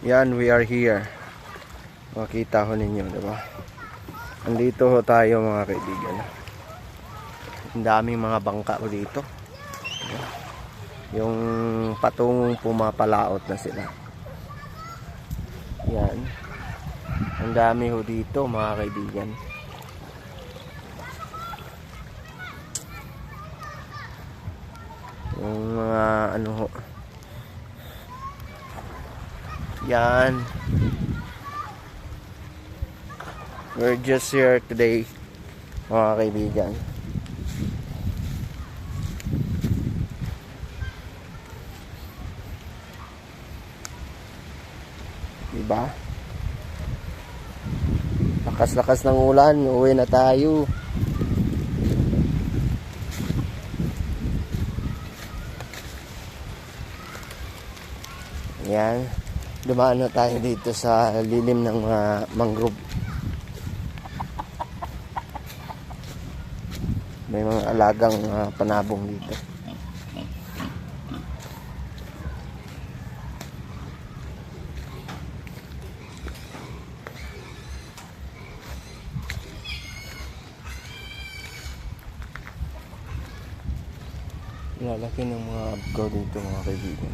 Yan, we are here. Makita ho ninyo, diba? Andito ho tayo mga kaibigan. Ang daming mga bangka ho dito. Yung patungong pumapalaot na sila. Yan. Ang dami ho dito mga kaibigan. Yung mga ano ho. Yan. We're just here today mga kaibigan. Diba? Lakas-lakas ng ulan, uwi na tayo. Yan. Dumaan na tayo dito sa lilim ng mga mangrove. May mga alagang panabong dito. Lalaki ng mga abgaw dito mga kaibigan.